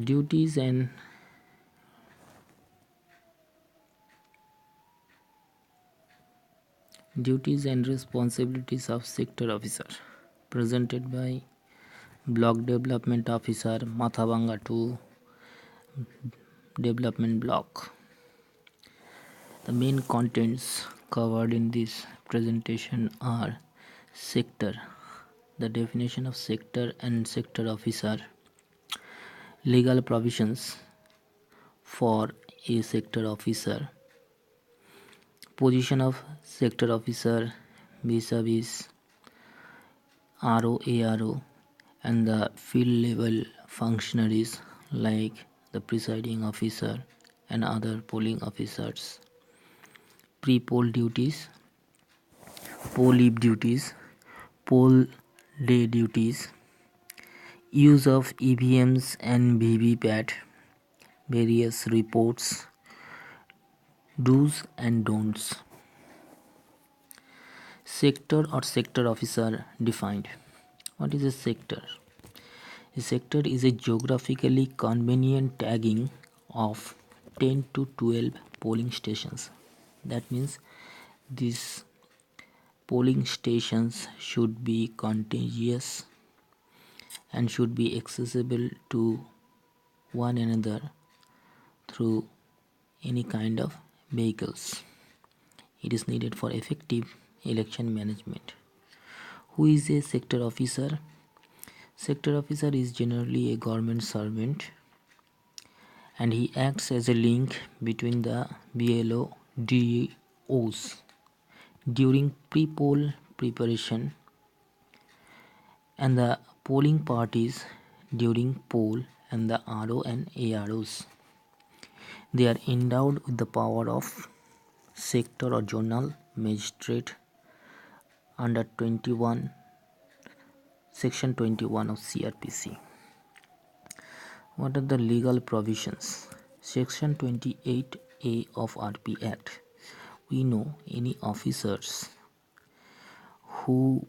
Duties and responsibilities of sector officer presented by block development officer Mathabanga to development block. The main contents covered in this presentation are sector, the definition of sector and sector officer, legal provisions for a sector officer, position of sector officer vis-a-vis RO, ARO, and the field level functionaries like the presiding officer and other polling officers, pre-poll duties, poll eve duties, poll day duties, use of EVMs and VVPAT, various reports, do's and don'ts. Sector or sector officer defined. What is a sector? A sector is a geographically convenient tagging of 10 to 12 polling stations. That means these polling stations should be contiguous and should be accessible to one another through any kind of vehicles. It is needed for effective election management. Who is a sector officer? Sector officer is generally a government servant and he acts as a link between the BLO DOs during pre-poll preparation and the polling parties during poll and the RO and AROs. They are endowed with the power of sector or zonal magistrate under section 21 of CRPC. What are the legal provisions? Section 28A of RP Act. We know any officers who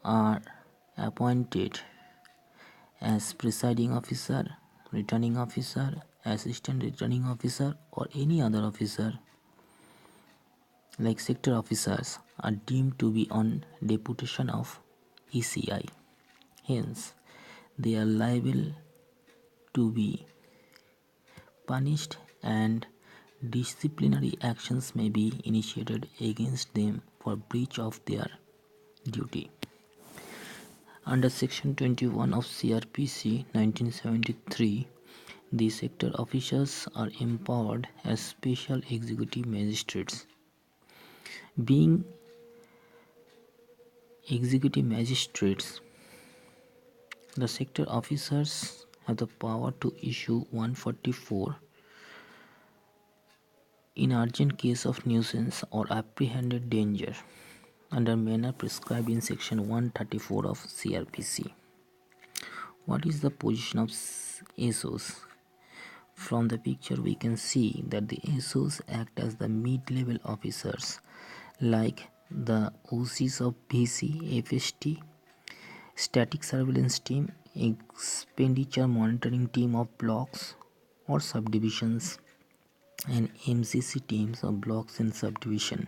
are appointed as presiding officer, returning officer, assistant returning officer, or any other officer like sector officers are deemed to be on deputation of ECI. Hence, they are liable to be punished and disciplinary actions may be initiated against them for breach of their duty. Under Section 21 of CRPC 1973, the sector officers are empowered as special executive magistrates. Being executive magistrates, the sector officers have the power to issue 144 in urgent case of nuisance or apprehended danger under manner prescribed in section 134 of CRPC. What is the position of SOs? From the picture we can see that the SOs act as the mid-level officers like the OCs of VC, FST, static surveillance team, expenditure monitoring team of blocks or subdivisions, and MCC teams of blocks and subdivision.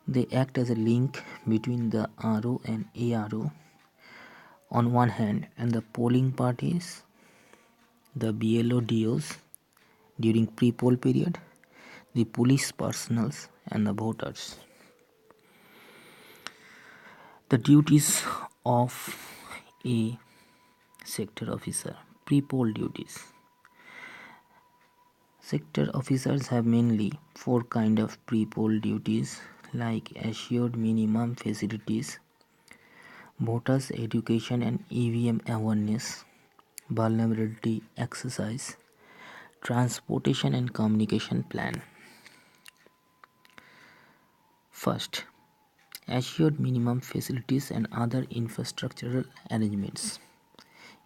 They act as a link between the RO and ARO on one hand and the polling parties, the BLO DOs during pre-poll period, the police personnel and the voters. The duties of a sector officer. Pre-poll duties. Sector officers have mainly four kinds of pre-poll duties like assured minimum facilities, voters education and EVM awareness, vulnerability exercise, transportation and communication plan. First, assured minimum facilities and other infrastructural arrangements.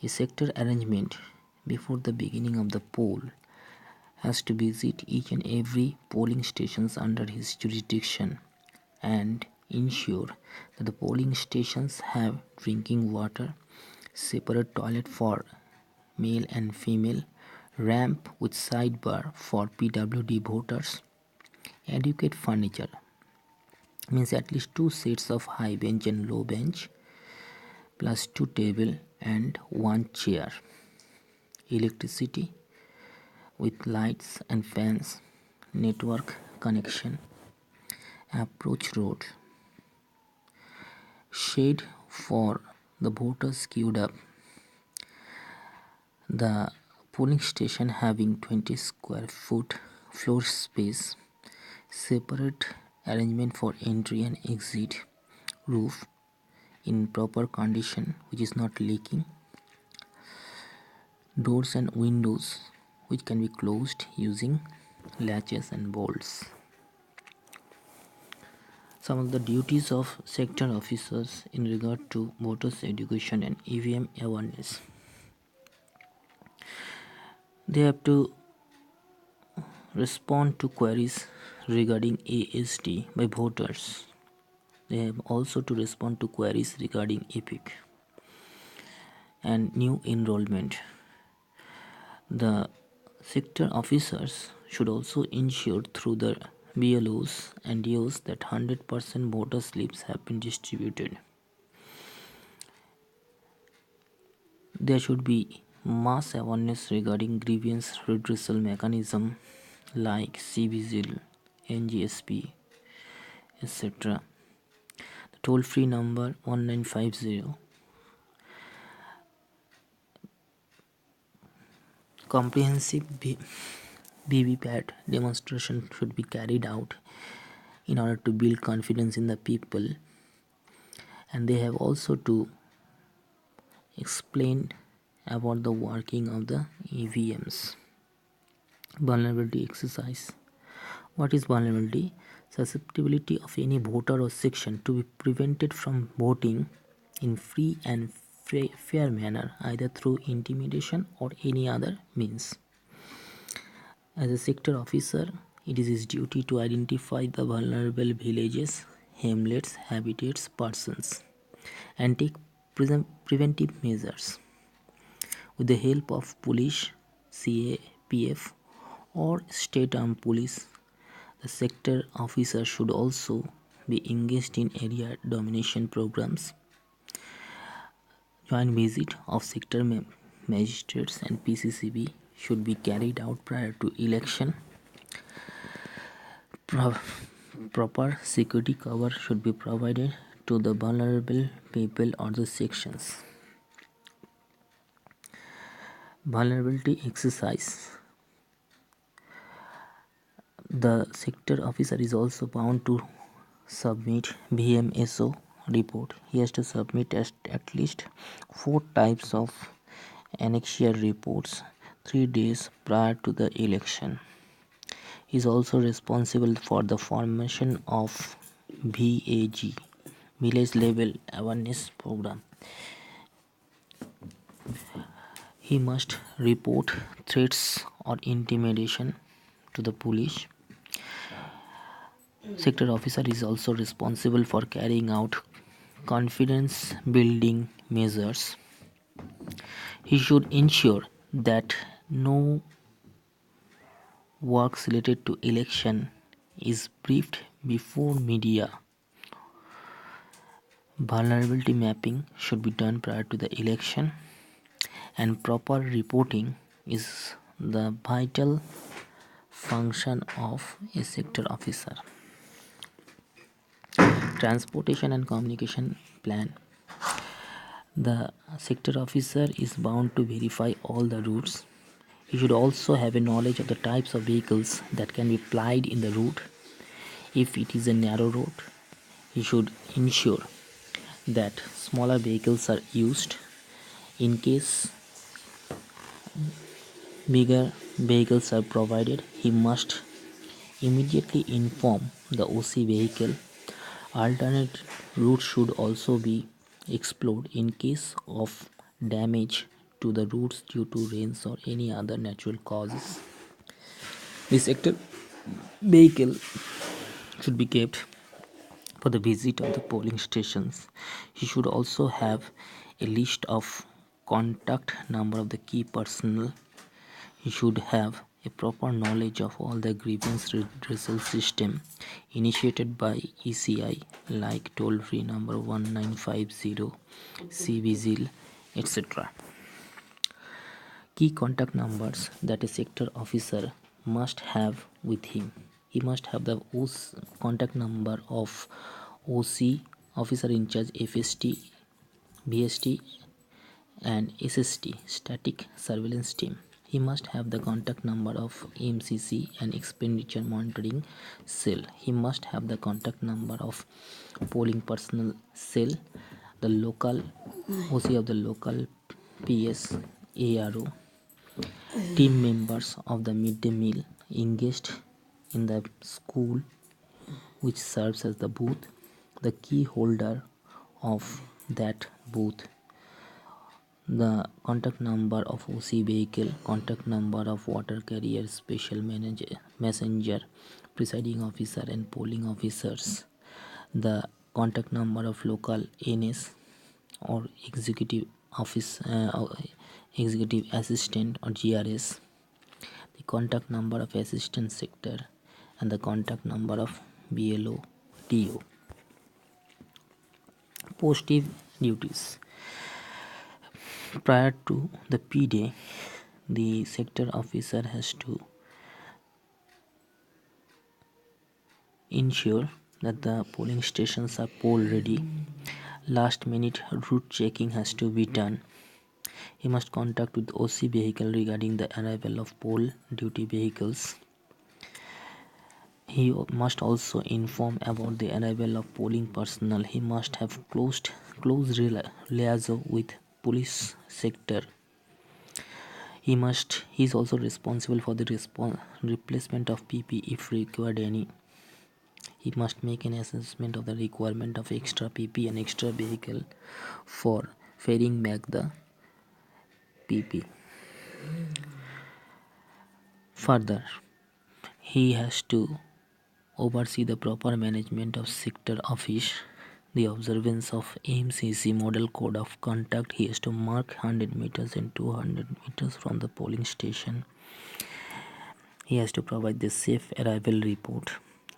A sector arrangement before the beginning of the poll has to visit each and every polling stations under his jurisdiction and ensure that the polling stations have drinking water, separate toilet for male and female, ramp with sidebar for PWD voters, adequate furniture, means at least two sets of high bench and low bench, plus two table and one chair, electricity with lights and fans, network connection, approach road, shade for the voters queued up, the polling station having 20 square foot floor space, separate arrangement for entry and exit, roof in proper condition which is not leaking, doors and windows which can be closed using latches and bolts. Some of the duties of sector officers in regard to voters education and EVM awareness. They have to respond to queries regarding AST by voters. They have also to respond to queries regarding EPIC and new enrollment. The sector officers should also ensure through the BLOs and DOs that 100% voter slips have been distributed. There should be mass awareness regarding grievance redressal mechanism like CBZIL, NGSP, etc. The toll-free number 1950. Comprehensive VVPAT demonstration should be carried out in order to build confidence in the people, and they have also to explain about the working of the EVMs. Vulnerability exercise. What is vulnerability? Susceptibility of any voter or section to be prevented from voting in free and fair manner, either through intimidation or any other means. As a sector officer, it is his duty to identify the vulnerable villages, hamlets, habitats, persons, and take preventive measures. With the help of police, CAPF, or state armed police, the sector officer should also be engaged in area domination programs. Joint visit of sector magistrates and PCCB should be carried out prior to election. Proper security cover should be provided to the vulnerable people or the sections. Vulnerability exercise. The sector officer is also bound to submit VMSO report. He has to submit at least 4 types of annexure reports 3 days prior to the election. He is also responsible for the formation of VAG, Village Level Awareness Program. He must report threats or intimidation to the police. Sector officer is also responsible for carrying out confidence building measures. He should ensure that no works related to election is briefed before media. Vulnerability mapping should be done prior to the election, and proper reporting is the vital function of a sector officer. Transportation and communication plan. The sector officer is bound to verify all the routes. He should also have a knowledge of the types of vehicles that can be plied in the route. If it is a narrow road, he should ensure that smaller vehicles are used. In case bigger vehicles are provided, he must immediately inform the OC vehicle. Alternate routes should also be explored in case of damage to the routes due to rains or any other natural causes. The sector vehicle should be kept for the visit of the polling stations. He should also have a list of contact number of the key personnel. He should have a proper knowledge of all the grievance redressal system initiated by ECI like toll-free number 1950, CVZIL, etc. Key contact numbers that a sector officer must have with him. He must have the contact number of OC, officer in charge, FST, BST, and SST, static surveillance team. He must have the contact number of MCC and expenditure monitoring cell. He must have the contact number of polling personnel cell, the local OC of the local PS, ARO, team members of the midday meal engaged in the school which serves as the booth, the key holder of that booth, the contact number of OC vehicle, contact number of water carrier, special messenger, presiding officer and polling officers, the contact number of local NS or executive office, executive assistant or GRS, the contact number of assistant sector, and the contact number of BLO DO. Positive duties. Prior to the P day, the sector officer has to ensure that the polling stations are poll ready. Last minute route checking has to be done. He must contact with OC vehicle regarding the arrival of poll duty vehicles. He must also inform about the arrival of polling personnel. He must have close liaison with police sector. He is also responsible for the replacement of PP if required any. He must make an assessment of the requirement of extra PP and extra vehicle for ferrying back the PP. Further, he has to oversee the proper management of sector office, the observance of AMCC model code of conduct. He has to mark 100 meters and 200 meters from the polling station. He has to provide the safe arrival report.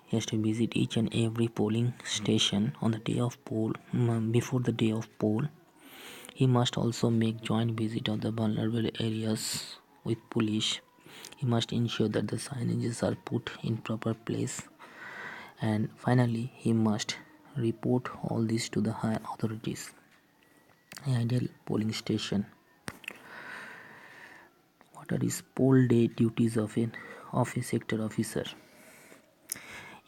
He has to visit each and every polling station on the day of poll, before the day of poll. He must also make joint visit of the vulnerable areas with police. He must ensure that the signages are put in proper place. And finally, he must report all this to the higher authorities. Ideal polling station. What are his poll day duties of a sector officer?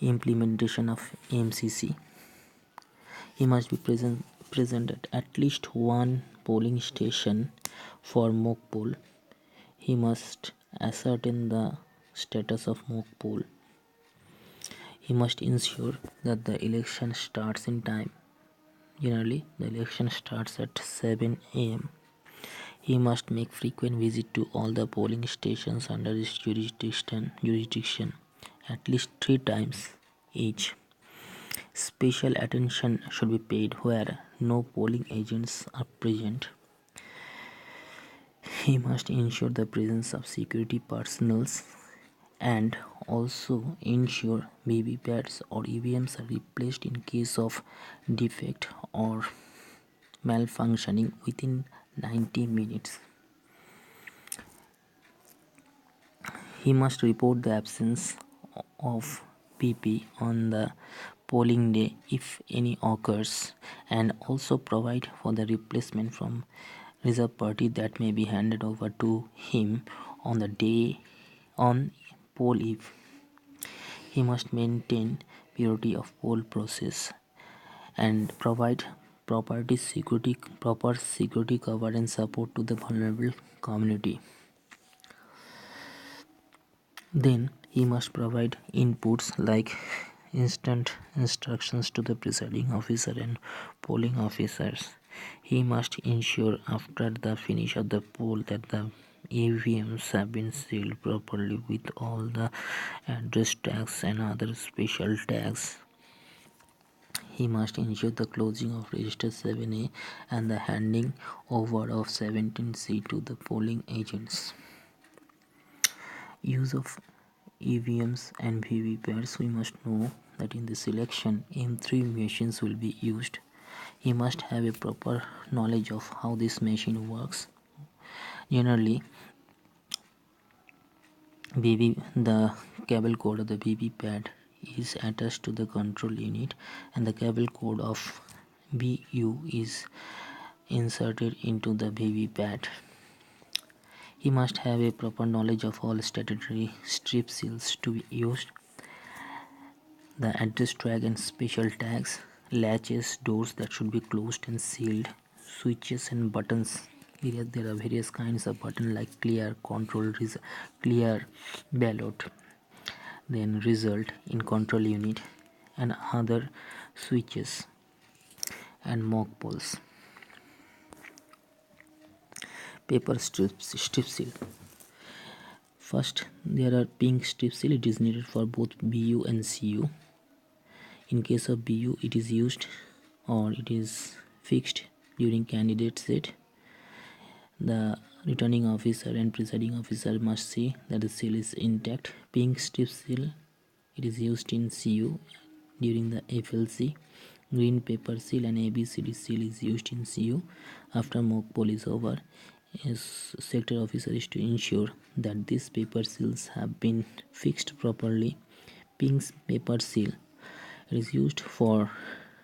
Implementation of MCC. He must be present at least one polling station for mock poll. He must ascertain the status of mock poll. He must ensure that the election starts in time. Generally, the election starts at 7 am. He must make frequent visit to all the polling stations under his jurisdiction at least 3 times each. Special attention should be paid where no polling agents are present. He must ensure the presence of security personnel and also ensure VVPATs or EVMs are replaced in case of defect or malfunctioning within 90 minutes. He must report the absence of PP on the polling day if any occurs, and also provide for the replacement from reserve party that may be handed over to him on the day on poll eve. He must maintain purity of poll process and provide proper security cover and support to the vulnerable community. Then he must provide inputs like instant instructions to the presiding officer and polling officers. He must ensure after the finish of the poll that the EVMs have been sealed properly with all the address tags and other special tags. He must ensure the closing of register 7A and the handing over of 17C to the polling agents. Use of EVMs and VVPATs. We must know that in this election M3 machines will be used. He must have a proper knowledge of how this machine works. Generally, the cable code of the VVPAT is attached to the control unit, and the cable code of VU is inserted into the VVPAT. He must have a proper knowledge of all statutory strip seals to be used, the address tag and special tags, latches, doors that should be closed and sealed, switches and buttons. There are various kinds of button like clear, control, clear, ballot, then result in control unit, and other switches and mock polls. Paper strip seal. First, there are pink strip seal. It is needed for both BU and CU. In case of BU, it is used or it is fixed during candidate set. The returning officer and presiding officer must see that the seal is intact. Pink strip seal, it is used in CU during the FLC. Green paper seal and ABCD seal is used in CU. After mock poll is over, a sector officer is to ensure that these paper seals have been fixed properly. Pink paper seal, it is used for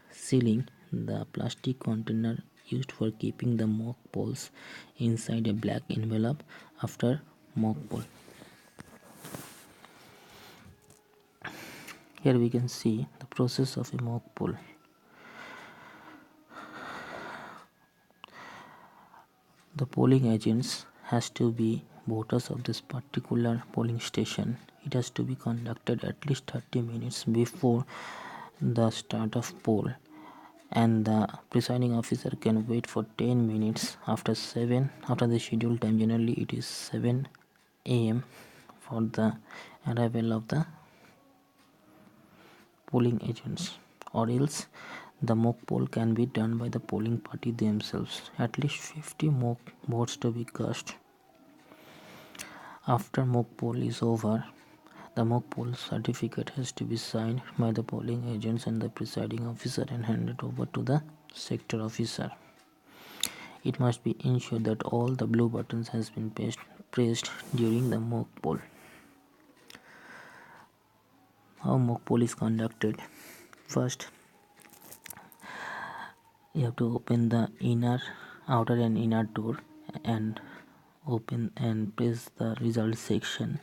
sealing the plastic container used for keeping the mock polls inside a black envelope after mock poll. Here we can see the process of a mock poll. The polling agents has to be voters of this particular polling station. It has to be conducted at least 30 minutes before the start of poll, and the presiding officer can wait for 10 minutes after the scheduled time. Generally it is 7 a.m. for the arrival of the polling agents, or else the mock poll can be done by the polling party themselves. At least 50 mock votes to be cast. After mock poll is over, the mock poll certificate has to be signed by the polling agents and the presiding officer and handed over to the sector officer. It must be ensured that all the blue buttons has been pressed during the mock poll. How mock poll is conducted? First, you have to open the outer and inner door and open and press the result section.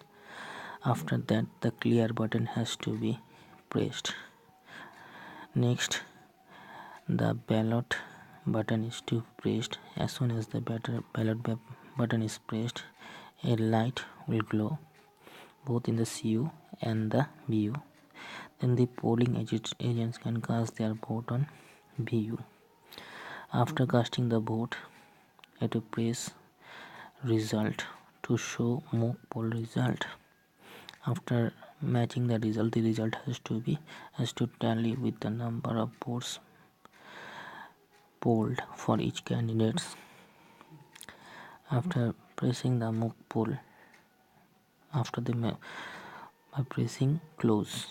After that, the clear button has to be pressed. Next, the ballot button is to be pressed. As soon as the ballot button is pressed, a light will glow both in the CU and the BU. Then the polling agents can cast their vote on BU. After casting the vote, you have to press result to show mock poll result. After matching the result has to tally with the number of votes polled for each candidate. After pressing the mock poll, by pressing close.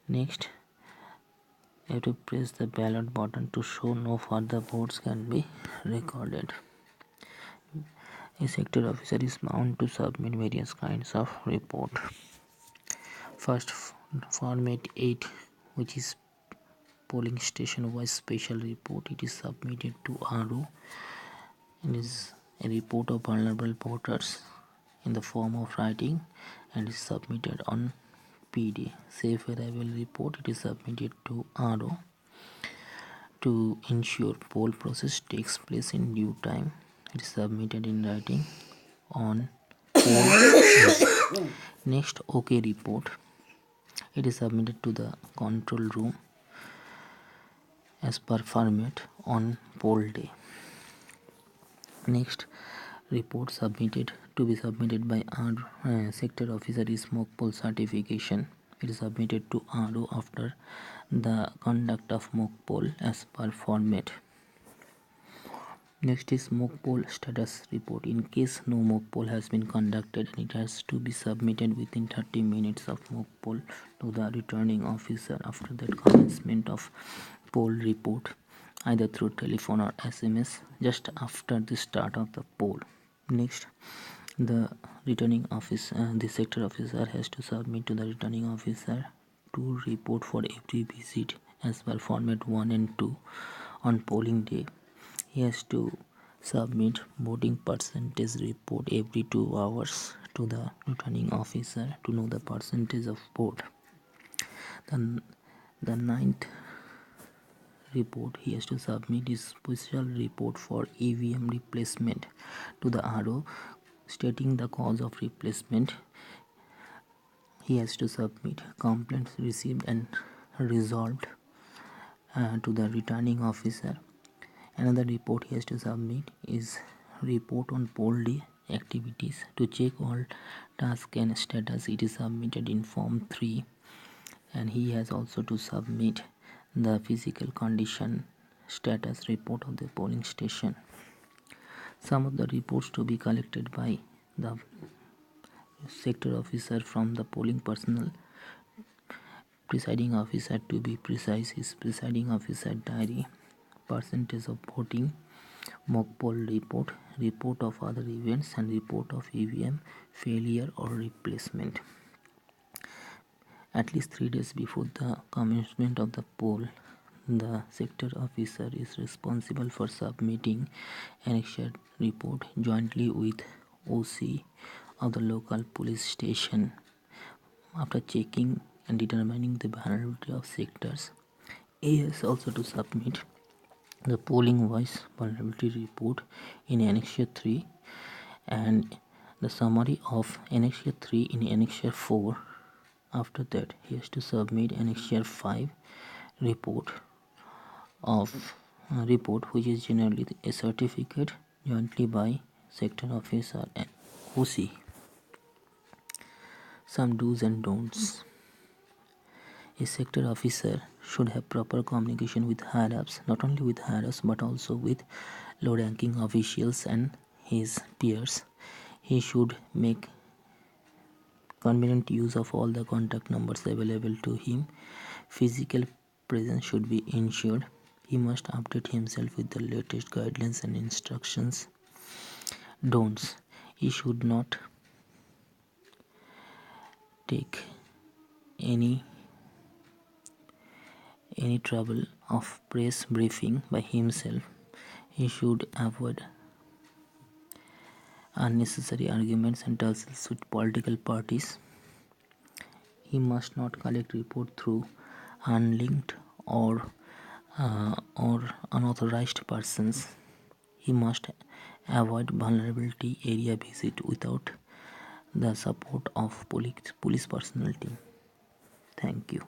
Next, you have to press the ballot button to show no further votes can be recorded. A sector officer is bound to submit various kinds of report. First, format 8, which is polling station wise special report. It is submitted to RO. It is a report of vulnerable voters in the form of writing and is submitted on PD. Safe arrival report, it is submitted to RO to ensure poll process takes place in due time. It is submitted in writing on poll. Next, OK report, it is submitted to the control room as per format on poll day. Next, report submitted to be submitted by our sector officer is mock poll certification. It is submitted to RO after the conduct of mock poll as per format. Next is mock poll status report. In case no mock poll has been conducted, and it has to be submitted within 30 minutes of mock poll to the returning officer after the commencement of poll report, either through telephone or SMS, just after the start of the poll. Next, the the sector officer has to submit to the returning officer to report for every visit as per format 1 and 2 on polling day. He has to submit voting percentage report every 2 hours to the returning officer to know the percentage of vote. Then the ninth report, he has to submit his special report for EVM replacement to the RO stating the cause of replacement. He has to submit complaints received and resolved to the returning officer. Another report he has to submit is report on poll day activities. To check all task and status, it is submitted in form 3, and he has also to submit the physical condition status report of the polling station. Some of the reports to be collected by the sector officer from the polling personnel. Presiding officer, to be precise, is presiding officer diary, percentage of voting, mock poll report, report of other events, and report of EVM failure or replacement. At least 3 days before the commencement of the poll, the sector officer is responsible for submitting an annexed report jointly with OC of the local police station. After checking and determining the vulnerability of sectors, A has also to submit the polling voice vulnerability report in Annexure 3 and the summary of Annexure 3 in Annexure 4. After that, he has to submit Annexure 5 report which is generally a certificate jointly by sector officer and OC. Some do's and don'ts. A sector officer should have proper communication with higher ups, not only with higher ups but also with low ranking officials and his peers. He should make convenient use of all the contact numbers available to him. Physical presence should be ensured. He must update himself with the latest guidelines and instructions. Don'ts. He should not take any trouble of press briefing by himself. He should avoid unnecessary arguments and tussles with political parties. He must not collect report through unlinked or unauthorized persons. He must avoid vulnerability area visit without the support of police personnel team. Thank you.